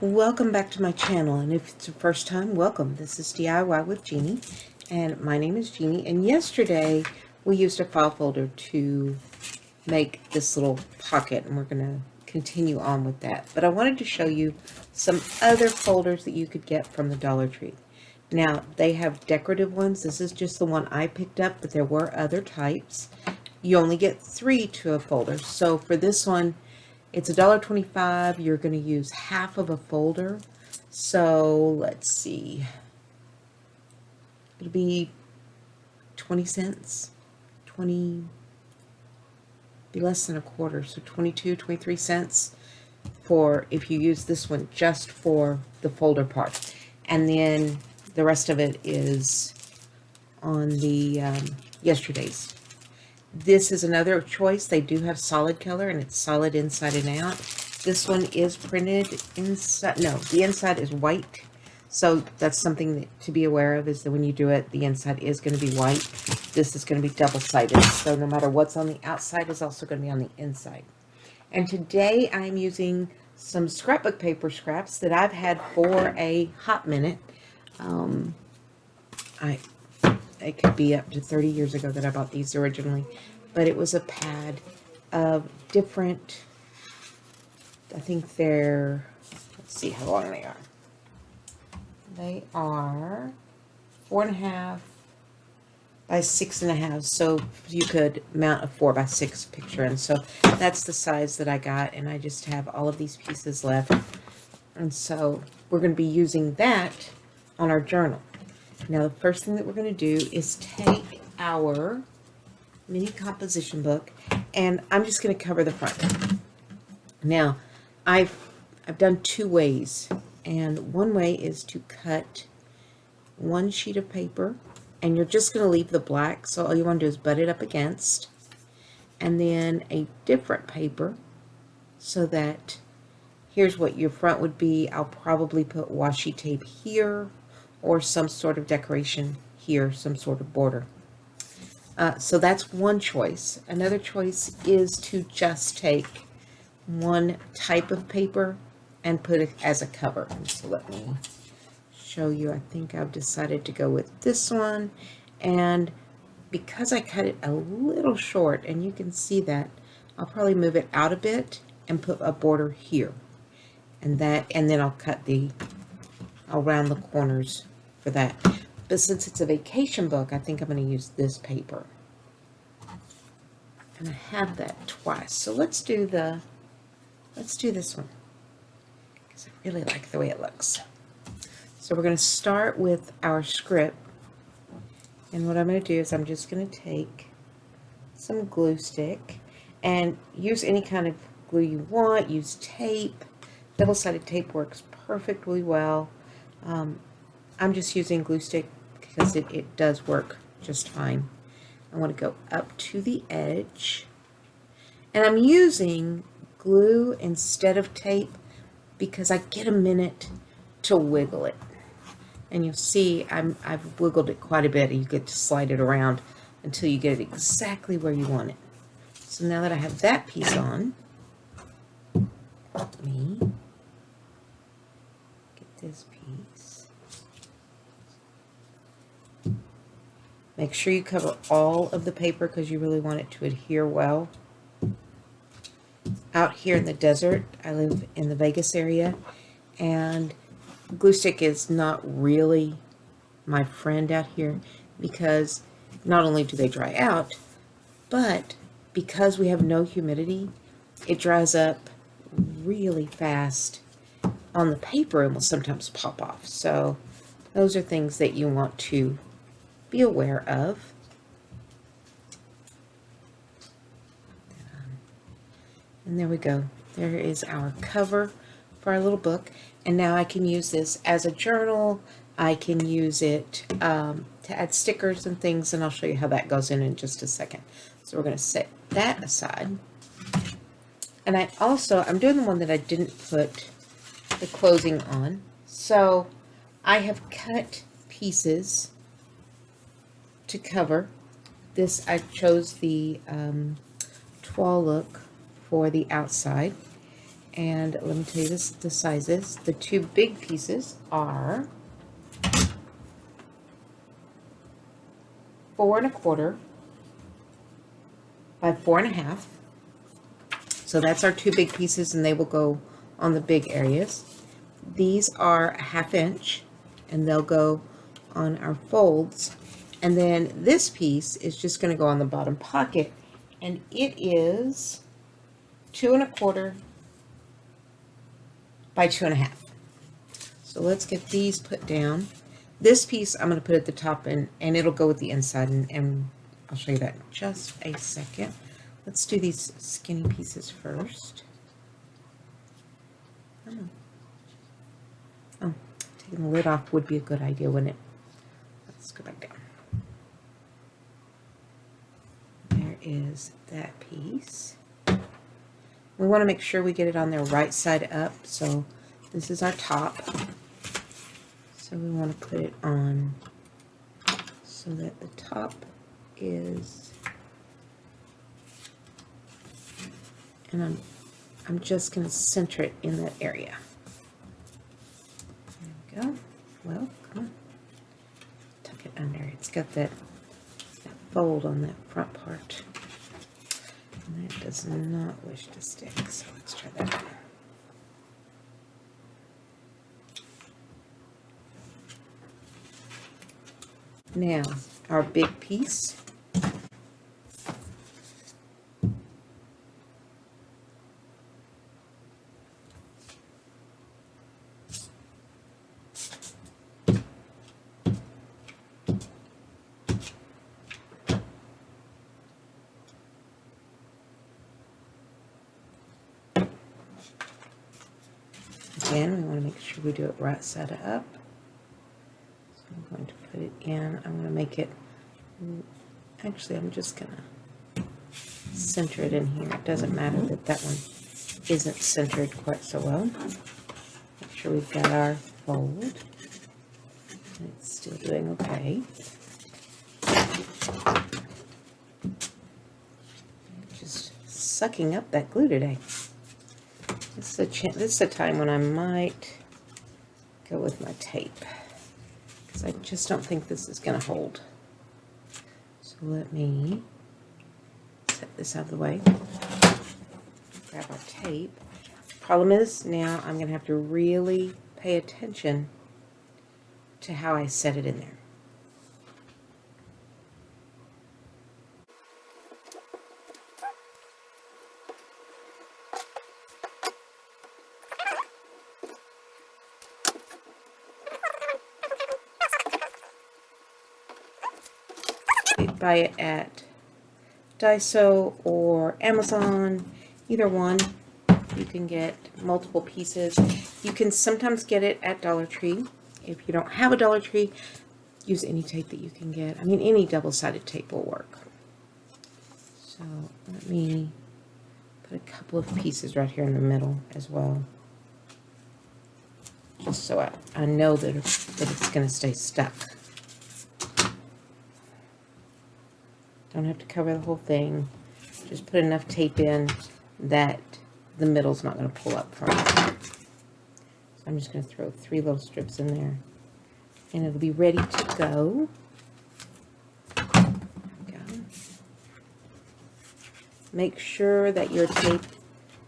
Welcome back to my channel, and if it's your first time, welcome. This is DIY with Jeannie, and my name is Jeannie, and yesterday we used a file folder to make this little pocket, and we're going to continue on with that. But I wanted to show you some other folders that you could get from the Dollar Tree. Now, they have decorative ones. This is just the one I picked up, but there were other types. You only get 3 to a folder. So for this one, it's $1.25. You're going to use half of a folder. So let's see. It'll be 20 cents. 20, be less than a quarter. So 22, 23 cents for if you use this one just for the folder part. And then the rest of it is on the yesterday's. This is another choice. They do have solid color, and it's solid inside and out. This one is printed inside. No, the inside is white. So that's something to be aware of, is that when you do it, the inside is going to be white. This is going to be double-sided. So no matter what's on the outside is also going to be on the inside. And today I'm using some scrapbook paper scraps that I've had for a hot minute. It could be up to 30 years ago that I bought these originally, but it was a pad of different, I think they're, let's see how long they are. They are 4.5 by 6.5, so you could mount a 4x6 picture, and so that's the size that I got, and I just have all of these pieces left, and so we're going to be using that on our journal. Now, the first thing that we're going to do is take our mini composition book, and I'm just going to cover the front. Now, I've done 2 ways, and one way is to cut one sheet of paper, and you're just going to leave the black, so all you want to do is butt it up against, and then a different paper, so that here's what your front would be. I'll probably put washi tape here, or some sort of decoration here, some sort of border. So that's one choice. Another choice is to just take one type of paper and put it as a cover. So let me show you. I think I've decided to go with this one, and because I cut it a little short, and you can see that, I'll probably move it out a bit and put a border here, and then I'll cut I'll round the corners for that. But since it's a vacation book, I think I'm going to use this paper. And I have that twice. So let's do this one, because I really like the way it looks. So we're going to start with our script. And what I'm going to do is I'm just going to take some glue stick and use any kind of glue you want. Use tape. Double-sided tape works perfectly well. I'm just using glue stick because it does work just fine. I want to go up to the edge, and I'm using glue instead of tape because I get a minute to wiggle it, and you'll see I've wiggled it quite a bit. You get to slide it around until you get it exactly where you want it. So now that I have that piece on, let me get this piece. Make sure you cover all of the paper because you really want it to adhere well. Out here in the desert, I live in the Vegas area, and glue stick is not really my friend out here because not only do they dry out, but because we have no humidity, it dries up really fast on the paper and will sometimes pop off. So those are things that you want to be aware of. And there we go. There is our cover for our little book. And now I can use this as a journal. I can use it to add stickers and things, and I'll show you how that goes in just a second. So we're going to set that aside. And I'm doing the one that I didn't put the closing on. So I have cut pieces to cover this. I chose the toile look for the outside, And let me tell you this, the sizes. The two big pieces are 4 1/4 by 4 1/2. So that's our two big pieces, and they will go on the big areas. These are 1/2 inch, and they'll go on our folds. And then this piece is just going to go on the bottom pocket, and it is 2 1/4 by 2 1/2. So let's get these put down. This piece I'm going to put at the top, and it'll go with the inside, and I'll show you that in just a second. Let's do these skinny pieces first. Oh, taking the lid off would be a good idea, wouldn't it? Let's go back down. There is that piece. We want to make sure we get it on there right side up. So this is our top. So we want to put it on so that the top is, and I'm just going to center it in that area. There we go. Well, come on. Tuck it under. It's got that fold on that front part. And that does not wish to stick, so let's try that. Now, our big piece. Again, we want to make sure we do it right side up. So I'm going to put it in. I'm going to make it, actually I'm just going to center it in here. It doesn't matter that that one isn't centered quite so well. Make sure we've got our fold. It's still doing okay. Just sucking up that glue today. This is a time when I might go with my tape, because I just don't think this is going to hold. So let me set this out of the way. Grab our tape. Problem is, now I'm going to have to really pay attention to how I set it in there. Buy it at Daiso or Amazon, either one. You can get multiple pieces. You can sometimes get it at Dollar Tree. If you don't have a Dollar Tree, use any tape that you can get. I mean, any double-sided tape will work. So let me put a couple of pieces right here in the middle as well, just so I know that it's going to stay stuck. Don't have to cover the whole thing. Just put enough tape in that the middle's not going to pull up from it. So I'm just going to throw 3 little strips in there, and it'll be ready to go. Make sure that your tape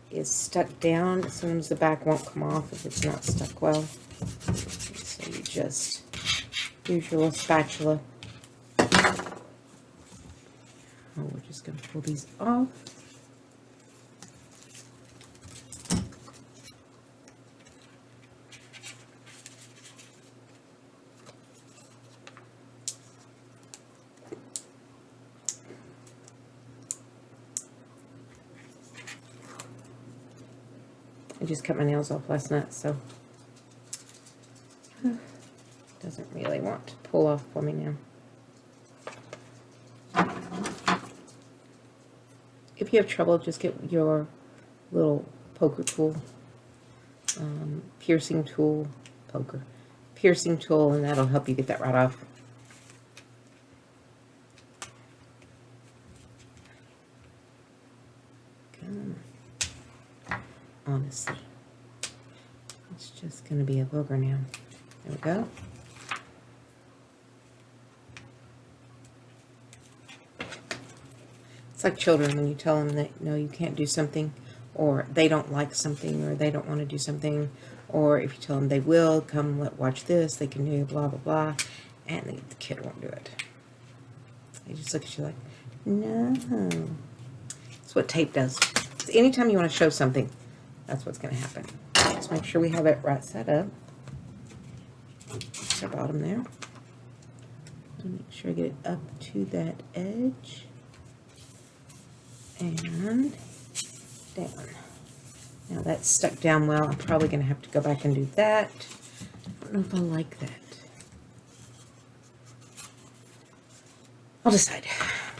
is stuck down. Sometimes the back won't come off if it's not stuck well. So you just use your little spatula. Oh, we're just going to pull these off. I just cut my nails off last night, so doesn't really want to pull off for me now. If you have trouble, just get your little poker tool, piercing tool, and that'll help you get that right off. Honestly. It's just going to be a booger now. There we go. It's like children when you tell them that, no, you can't do something, or they don't like something, or they don't want to do something, or if you tell them they will, come watch this, they can do blah, blah, blah, and the kid won't do it. They just look at you like, no. That's what tape does. So anytime you want to show something, that's what's going to happen. Just make sure we have it right set up. That's our bottom there. Make sure I get it up to that edge. And down. Now that's stuck down well. I'm probably going to have to go back and do that. I don't know if I like that. I'll decide,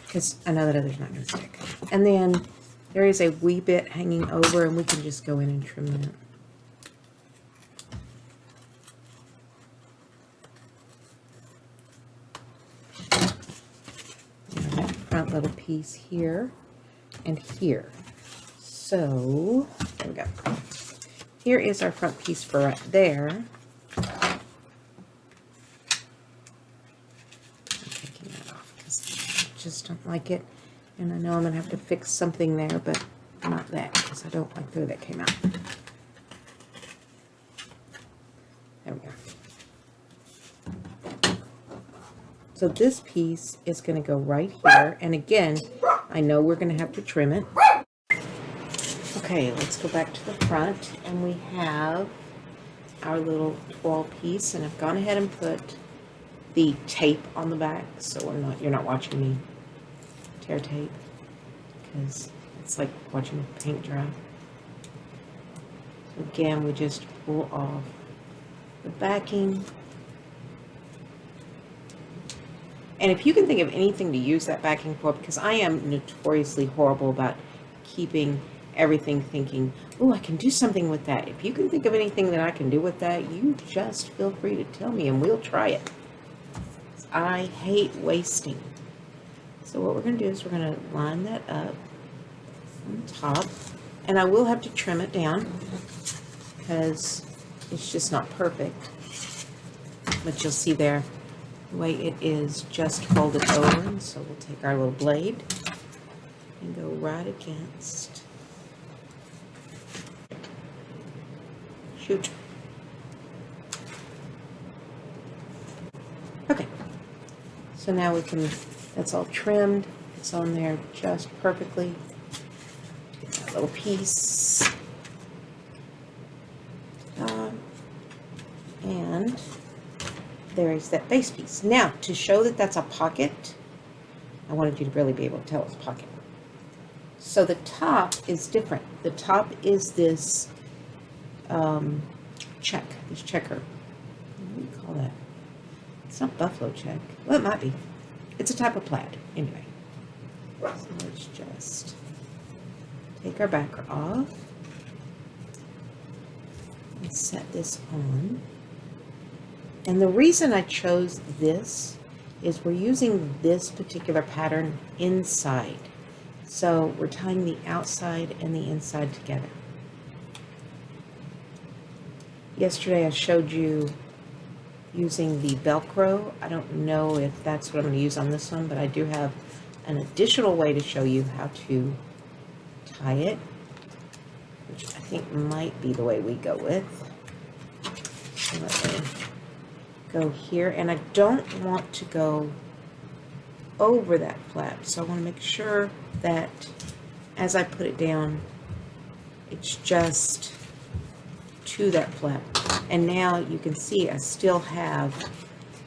because I know that other's not going to stick. And then there is a wee bit hanging over, and we can just go in and trim that. Now that front little piece here and here. So, there we go. Here is our front piece for right there. I'm taking that off because I just don't like it. And I know I'm going to have to fix something there, but not that, because I don't like the way that came out. There we go. So this piece is going to go right here. And again, I know we're going to have to trim it. Okay, let's go back to the front, and we have our little twirl piece, and I've gone ahead and put the tape on the back, so you're not watching me tear tape, because it's like watching paint dry. So again, we just pull off the backing. And if you can think of anything to use that backing for, because I am notoriously horrible about keeping everything thinking, oh, I can do something with that. If you can think of anything that I can do with that, you just feel free to tell me and we'll try it. I hate wasting. So what we're going to do is we're going to line that up on top, and I will have to trim it down because it's just not perfect. But you'll see there the way it is just folded over, and so we'll take our little blade and go right against. Shoot. Okay. So now we can, that's all trimmed. It's on there just perfectly. Get that little piece. And there is that base piece. Now, to show that that's a pocket, I wanted you to really be able to tell it's a pocket. So the top is different. The top is this this checker. What do you call that? It's not buffalo check. Well, it might be. It's a type of plaid, anyway. So let's just take our backer off and set this on. And the reason I chose this is we're using this particular pattern inside. So we're tying the outside and the inside together. Yesterday I showed you using the Velcro. I don't know if that's what I'm going to use on this one, but I do have an additional way to show you how to tie it, which I think might be the way we go with. So let me go here, and I don't want to go over that flap, so I want to make sure that as I put it down, it's just to that flap. And now you can see I still have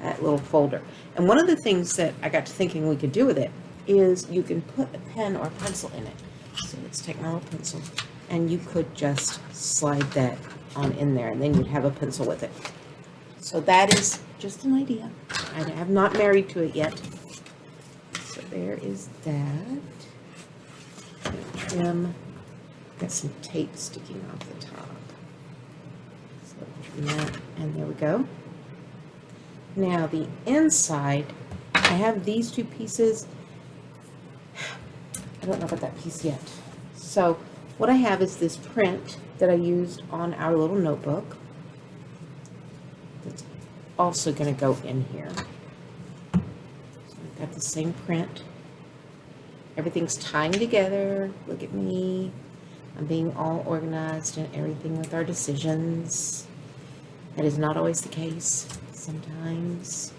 that little folder. And one of the things that I got to thinking we could do with it is you can put a pen or a pencil in it. So let's take my little pencil, and you could just slide that on in there, and then you'd have a pencil with it. So that is just an idea. I have not married to it yet. So there is that. Trim. Got some tape sticking off the top. So trim that, and there we go. Now the inside, I have these two pieces. I don't know about that piece yet. So what I have is this print that I used on our little notebook. that's also going to go in here. So I've got the same print. Everything's tying together. Look at me. I'm being all organized and everything with our decisions. That is not always the case. Sometimes.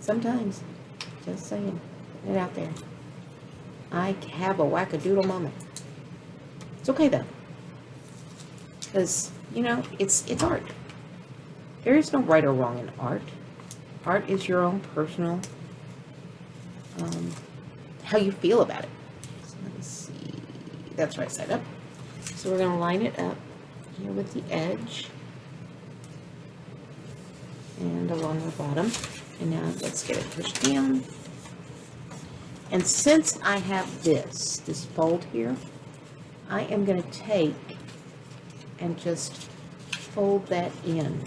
Sometimes. Just saying. Put it out there. I have a wackadoodle moment. It's okay though. Because, you know, it's art. There is no right or wrong in art. Art is your own personal, how you feel about it. So let me see. That's right side up. So we're going to line it up here with the edge. And along the bottom. And now let's get it pushed down. And since I have this fold here, I am going to take and just fold that in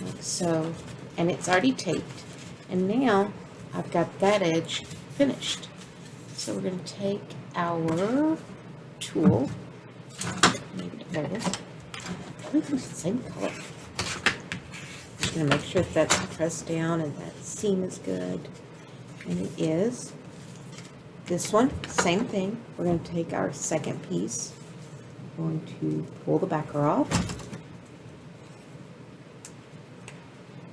like so, and it's already taped, and now I've got that edge finished. So we're going to take our tool, maybe everything's the same color. Just going to make sure that that's pressed down and that seam is good, and it is. This one, same thing. We're going to take our second piece. Going to pull the backer off.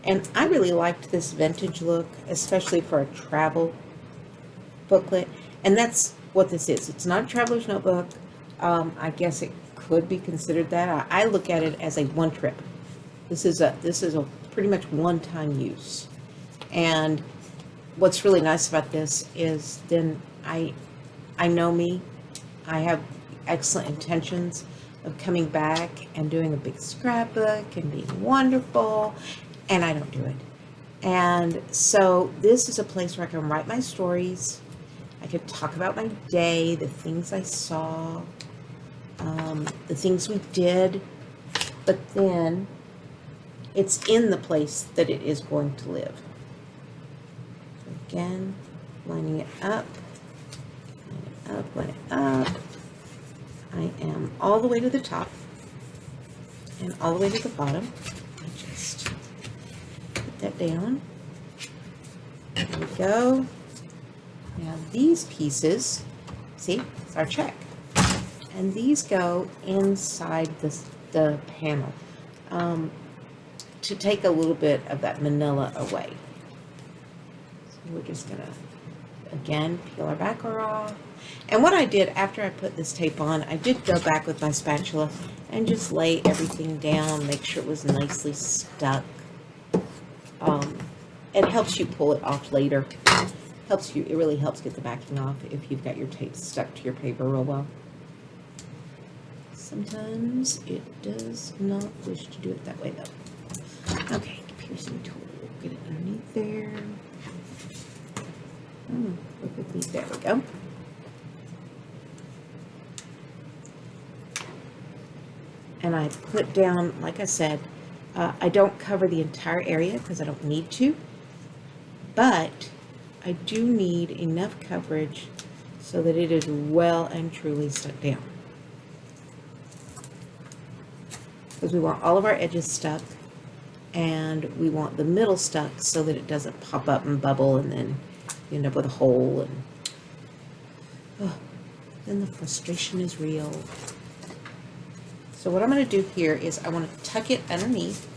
And I really liked this vintage look, especially for a travel booklet. And that's what this is. It's not a traveler's notebook. I guess it could be considered that. I look at it as a one trip. This is a pretty much one-time use. And what's really nice about this is then I know me. I have excellent intentions of coming back and doing a big scrapbook and being wonderful, and I don't do it. And so this is a place where I can write my stories. I could talk about my day, the things I saw, the things we did, but then it's in the place that it is going to live. So again, lining it up, line it up. I am all the way to the top and all the way to the bottom. I just put that down. There we go. Now these pieces, see, it's our check. And these go inside the panel to take a little bit of that manila away. So we're just gonna, again, peel our backer off. And what I did after I put this tape on, I did go back with my spatula and just lay everything down, make sure it was nicely stuck. It helps you pull it off later. It really helps get the backing off if you've got your tape stuck to your paper real well. Sometimes it does not wish to do it that way though. Okay, piercing tool, get it underneath there. Look at these, there we go. And I put down, like I said, I don't cover the entire area because I don't need to, but I do need enough coverage so that it is well and truly stuck down. Because we want all of our edges stuck, and we want the middle stuck so that it doesn't pop up and bubble and then you end up with a hole, and then the frustration is real. So what I'm going to do here is I want to tuck it underneath.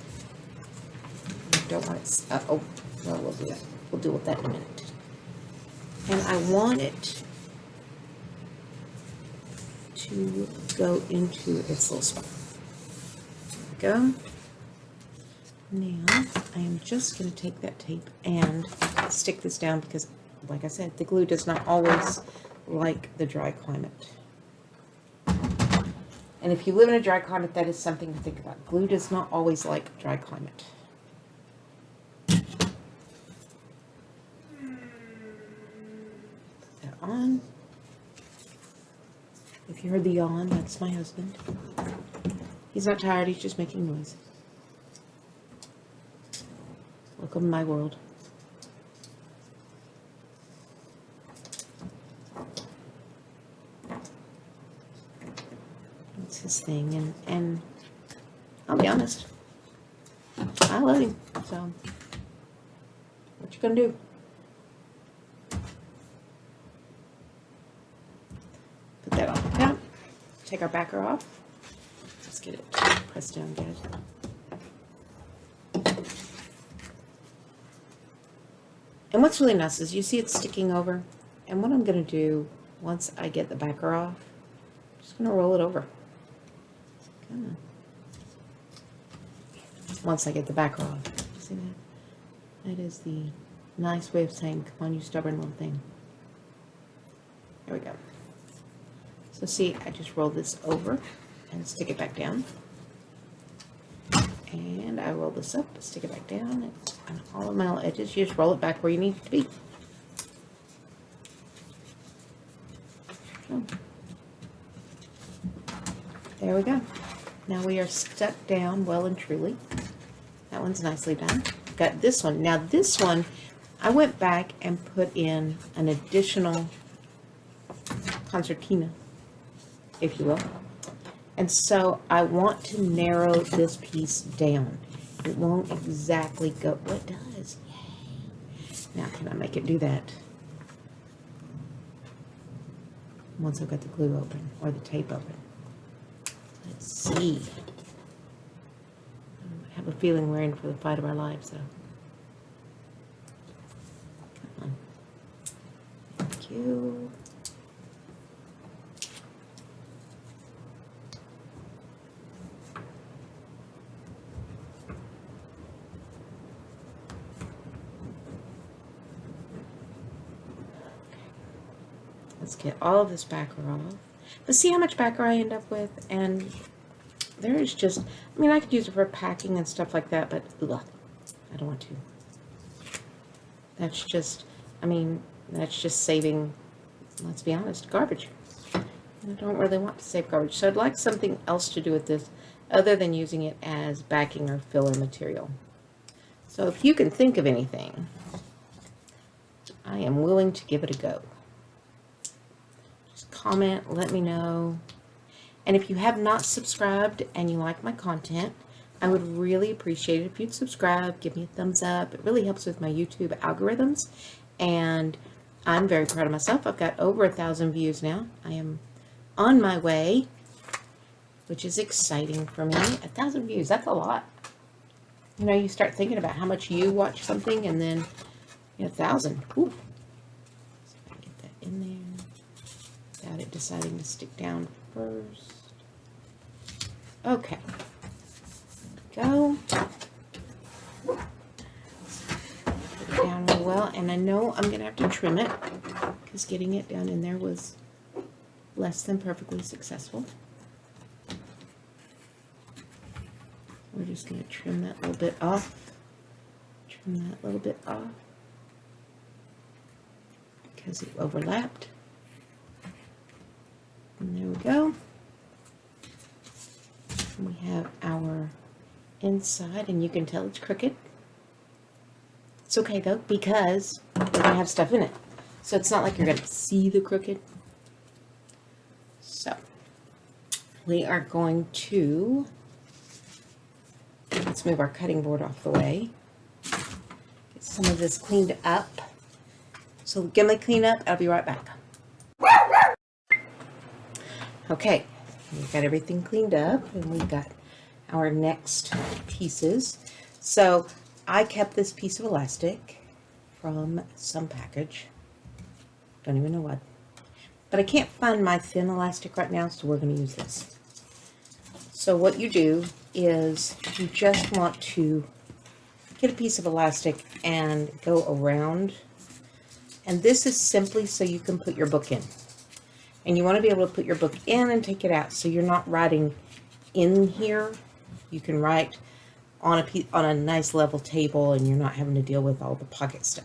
I don't want it, well, we'll do that. We'll deal with that in a minute. And I want it to go into its little spot. There we go. Now, I am just going to take that tape and stick this down because, like I said, the glue does not always like the dry climate. And if you live in a dry climate, that is something to think about. Glue does not always like dry climate. Put that on. If you heard the yawn, that's my husband. He's not tired, he's just making noise. Welcome to my world. It's his thing, and I'll be honest, I love him. So, what you gonna do? Put that on the top. Take our backer off. Let's get it pressed down good. And what's really nice is you see it sticking over. And what I'm going to do once I get the backer off, I'm just going to roll it over. Once I get the backer off. See that? That is the nice way of saying, come on, you stubborn little thing. There we go. So see, I just roll this over and stick it back down. And I roll this up, stick it back down, and all of my little edges, you just roll it back where you need it to be. Oh. There we go. Now we are stuck down well and truly. That one's nicely done. Got this one. Now this one, I went back and put in an additional concertina, if you will. And so I want to narrow this piece down. It won't exactly go, well, it does. Yay. Now can I make it do that? Once I've got the glue open or the tape open. Let's see. I have a feeling we're in for the fight of our lives though. Come on. Thank you. Let's get all of this backer off. But see how much backer I end up with? And there is just, I mean, I could use it for packing and stuff like that, but ugh, I don't want to. That's just, I mean, that's just saving, let's be honest, garbage. I don't really want to save garbage. So I'd like something else to do with this other than using it as backing or filler material. So if you can think of anything, I am willing to give it a go. Comment, let me know. And if you have not subscribed and you like my content, I would really appreciate it if you'd subscribe, give me a thumbs up. It really helps with my YouTube algorithms, and I'm very proud of myself. I've got over 1,000 views now. I am on my way, which is exciting for me. 1,000 views, that's a lot. You know, you start thinking about how much you watch something, and then 1,000. Ooh. See if I can get that in there. Without it deciding to stick down first. Okay. Go. Put it down real well. And I know I'm going to have to trim it because getting it down in there was less than perfectly successful. We're just going to trim that little bit off. Trim that little bit off because it overlapped. And there we go. We have our inside, and you can tell it's crooked. It's okay though, because we're going to have stuff in it. So it's not like you're going to see the crooked. So we are going to, let's move our cutting board off the way. Get some of this cleaned up. So get my clean up, I'll be right back. Okay, we've got everything cleaned up, and we've got our next pieces. So I kept this piece of elastic from some package. Don't even know what. But I can't find my thin elastic right now, so we're going to use this. So what you do is you just want to get a piece of elastic and go around. And this is simply so you can put your book in. And you want to be able to put your book in and take it out, so you're not writing in here. You can write on a nice level table, and you're not having to deal with all the pocket stuff.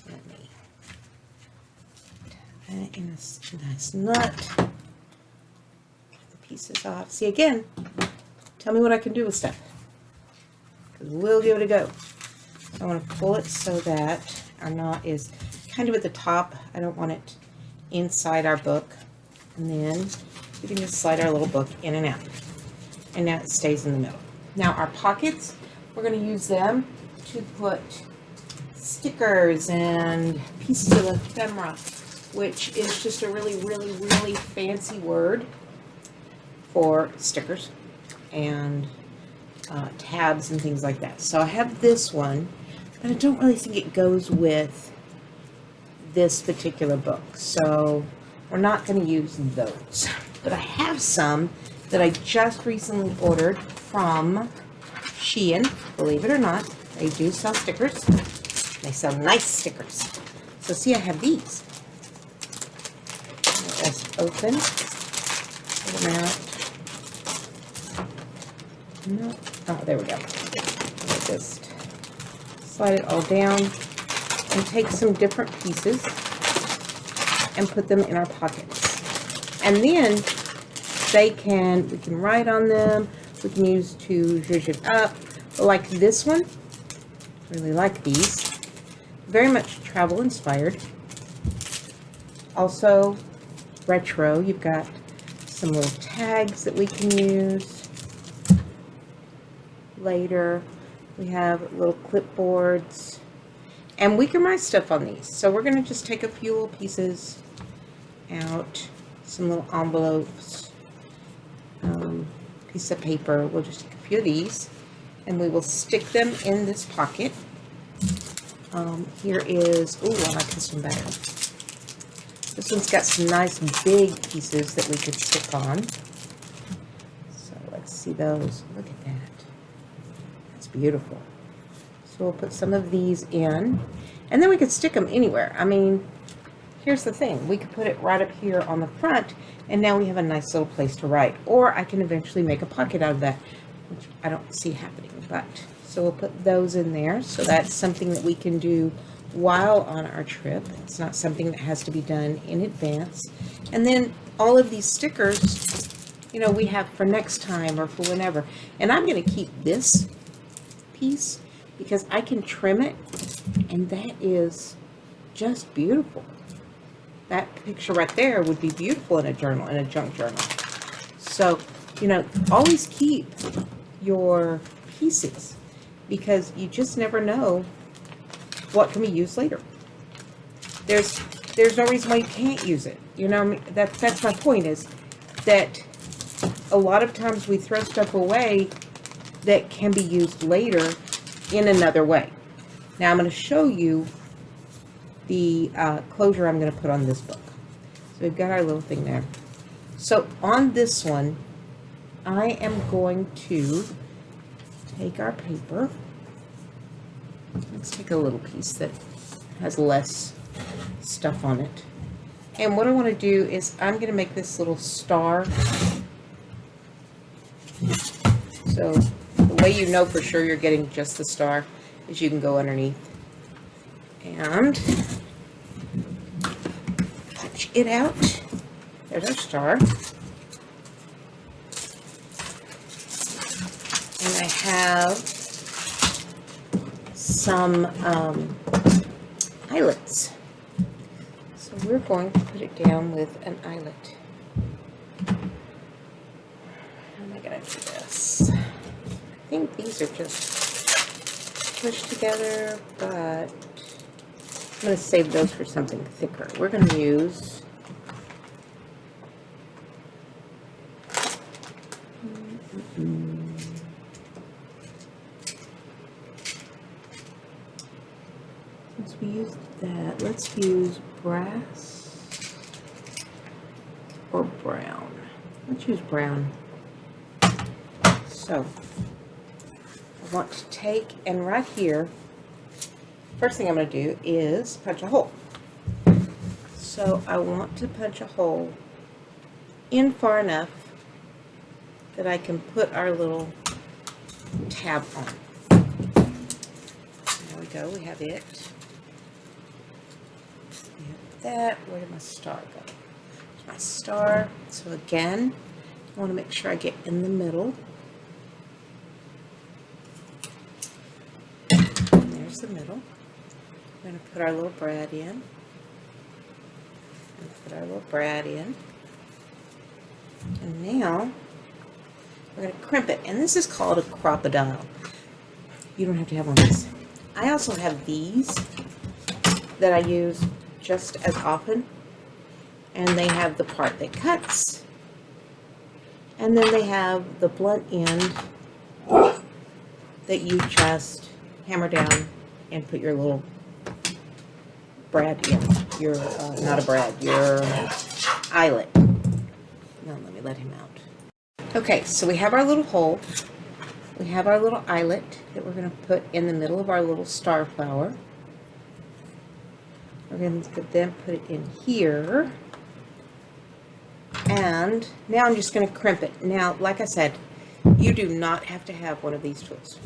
So let me put that in a nice nut. Get the pieces off. See, again, tell me what I can do with stuff, because we'll give it a go. So I want to pull it so that our knot is kind of at the top. I don't want it inside our book, and then we can just slide our little book in and out, and now it stays in the middle. Now our pockets, we're we're going to use them to put stickers and pieces of ephemera, which is just a really, really, really fancy word for stickers and tabs and things like that. So I have this one, but I don't really think it goes with this particular book. So we're not going to use those. But I have some that I just recently ordered from Shein. Believe it or not, they do sell stickers. They sell nice stickers. So see, I have these. Let's open. Pull them out. No. Oh, there we go. I'll just slide it all down and take some different pieces and put them in our pockets. And then we can write on them. We can use to zhuzh it up. But like this one, really like these. Very much travel inspired. Also retro. You've got some little tags that we can use later. We have little clipboards. And we can write stuff on these. So we're going to just take a few little pieces out. Some little envelopes. Piece of paper. We'll just take a few of these. And we will stick them in this pocket. Here is, oh, I like this one better. This one's got some nice big pieces that we could stick on. So let's see those. Look at that. That's beautiful. So we'll put some of these in. And then we could stick them anywhere. I mean, here's the thing. We could put it right up here on the front. And now we have a nice little place to write. Or I can eventually make a pocket out of that, which I don't see happening. But so we'll put those in there. So that's something that we can do while on our trip. It's not something that has to be done in advance. And then all of these stickers, you know, we have for next time or for whenever. And I'm going to keep this piece because I can trim it, and that is just beautiful. That picture right there would be beautiful in a journal, in a junk journal. So, you know, always keep your pieces because you just never know what can be used later. There's no reason why you can't use it. You know, that's my point, is that a lot of times we throw stuff away that can be used later in another way. Now I'm going to show you the closure I'm going to put on this book. So we've got our little thing there. So on this one, I am going to take our paper. Let's take a little piece that has less stuff on it. And what I want to do is I'm going to make this little star. So the way you know for sure you're getting just the star is you can go underneath and punch it out. There's our star. And I have some eyelets. So we're going to put it down with an eyelet. How am I going to do this? I think these are just pushed together, but I'm going to save those for something thicker. We're going to use since we used that, let's use brass or brown. Let's use brown. So I want to take, and right here, first thing I'm going to do is punch a hole. So I want to punch a hole in far enough that I can put our little tab on. There we go, we have it. We have that. Where did my star go? There's my star. So again, I want to make sure I get in the middle. And there's the middle. We're going to put our little brad in. And put our little brad in. And now we're going to crimp it. And this is called a crocodile. you don't have to have one of these. I also have these that I use just as often, and they have the part that cuts, and then they have the blunt end that you just hammer down and put your little brad in. Your, not a brad, your eyelet. Now let me let him out. Okay, so we have our little hole. We have our little eyelet that we're going to put in the middle of our little star flower. We're going to then put it in here. And now I'm just going to crimp it. Now, like I said, you do not have to have one of these tools.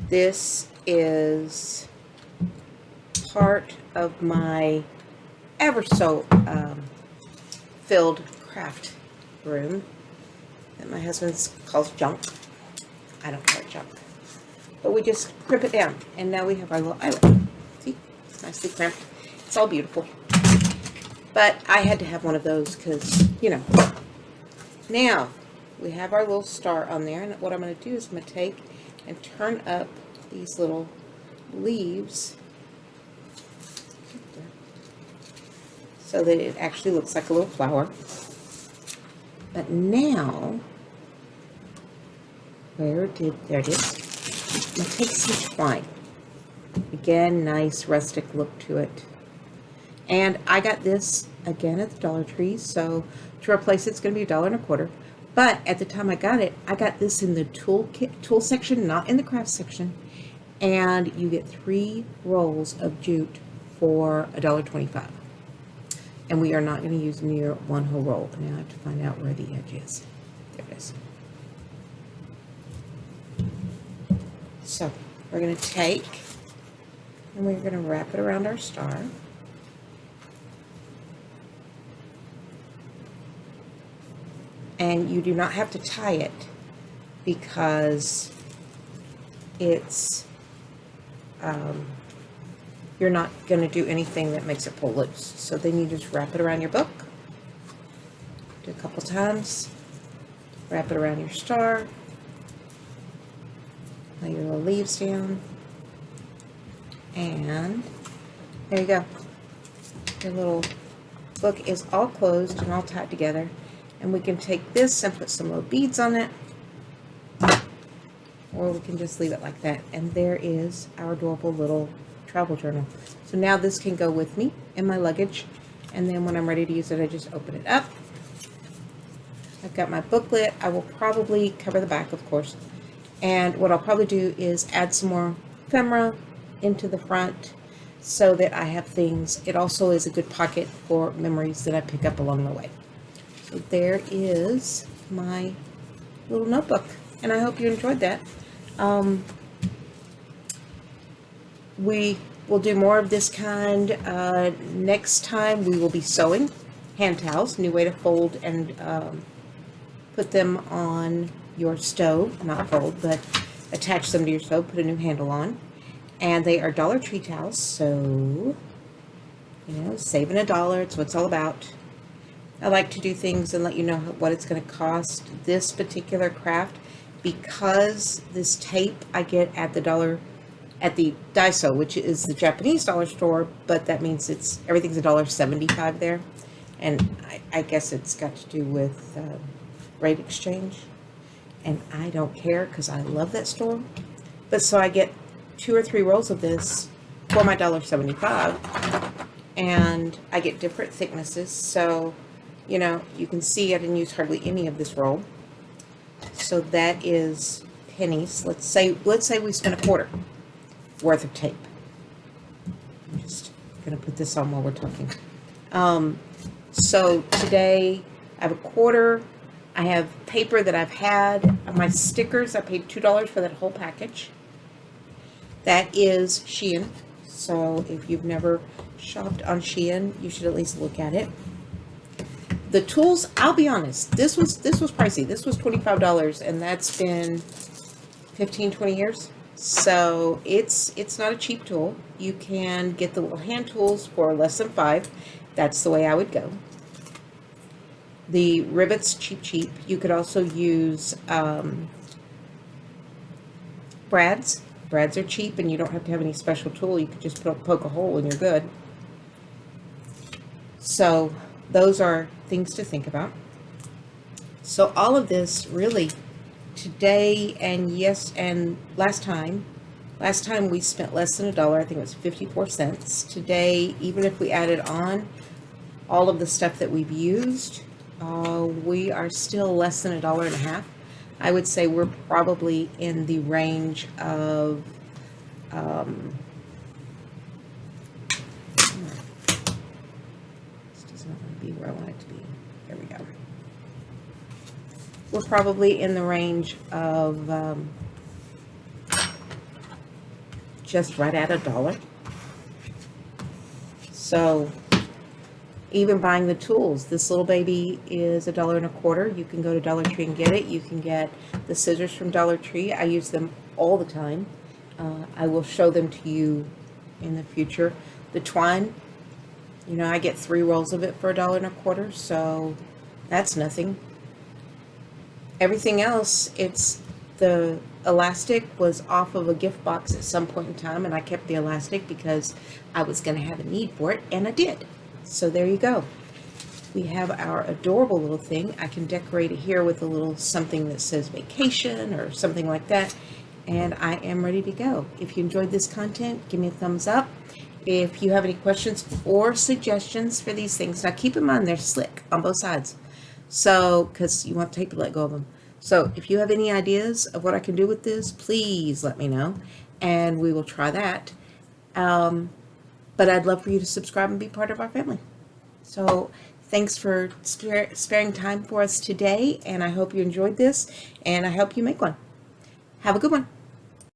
This is part of my ever so filled craft room that my husband calls junk. I don't call it junk. But we just crimp it down, and now we have our little eyelet. See? It's nicely crimped. It's all beautiful. But I had to have one of those because, you know. Now, we have our little star on there, and what I'm going to do is I'm going to take and turn up these little leaves so that it actually looks like a little flower. But now, there it is. I'm going to take some twine. Again, nice rustic look to it. And I got this again at the Dollar Tree, so to replace it's going to be $1.25. But at the time I got this in the tool section, not in the craft section. And you get 3 rolls of jute for $1.25. And we are not going to use near one whole roll. Now I have to find out where the edge is. There it is. So we're going to take and we're going to wrap it around our star. And you do not have to tie it because it's you're not going to do anything that makes it pull loose. So then you just wrap it around your book. Do a couple times. Wrap it around your star. Lay your little leaves down. And there you go. Your little book is all closed and all tied together. And we can take this and put some little beads on it. Or we can just leave it like that. And there is our adorable little travel journal. So now this can go with me in my luggage. And then when I'm ready to use it, I just open it up. I've got my booklet. I will probably cover the back, of course. And what I'll probably do is add some more ephemera into the front so that I have things. It also is a good pocket for memories that I pick up along the way. So there is my little notebook, and I hope you enjoyed that. We will do more of this kind. Next time we will be sewing hand towels, new way to fold and put them on your stove, not fold, but attach them to your stove, put a new handle on. And they are Dollar Tree towels, so, you know, saving $1, it's what it's all about. I like to do things and let you know what it's going to cost. This particular craft, because this tape I get at the Daiso, which is the Japanese dollar store, but that means everything's $1.75 there. And I guess it's got to do with rate exchange. And I don't care because I love that store. But so I get 2 or 3 rolls of this for my $1.75. And I get different thicknesses. So, you know, you can see I didn't use hardly any of this roll. So that is pennies. Let's say we spent $0.25 worth of tape. I'm just going to put this on while we're talking. So today I have $0.25. I have paper that I've had. My stickers, I paid $2 for that whole package. That is Shein. So if you've never shopped on Shein, you should at least look at it. The tools, I'll be honest, this was pricey. This was $25, and that's been 15, 20 years. So it's not a cheap tool. You can get the little hand tools for less than $5. That's the way I would go. The rivets, cheap. You could also use brads. Brads are cheap and you don't have to have any special tool. You could just poke a hole and you're good. So those are things to think about. So all of this really today and last time we spent less than $1. I think it was 54 cents. Today, even if we added on all of the stuff that we've used, we are still less than $1.50. I would say we're probably in the range of this does not want to be where I want it to be. There we go. We're probably in the range of just right at $1. So even buying the tools, this little baby is $1.25. You can go to Dollar Tree and get it. You can get the scissors from Dollar Tree. I use them all the time. I will show them to you in the future. The twine, you know, I get 3 rolls of it for $1.25, so that's nothing. Everything else, it's the elastic was off of a gift box at some point in time, and I kept the elastic because I was going to have a need for it, and I did. So there you go. We have our adorable little thing. I can decorate it here with a little something that says vacation or something like that. And I am ready to go. If you enjoyed this content, give me a thumbs up. If you have any questions or suggestions for these things, now keep in mind they're slick on both sides. So, because you want tape to let go of them. So if you have any ideas of what I can do with this, please let me know. And we will try that. But I'd love for you to subscribe and be part of our family. So thanks for sparing time for us today, and I hope you enjoyed this, and I hope you make one. Have a good one.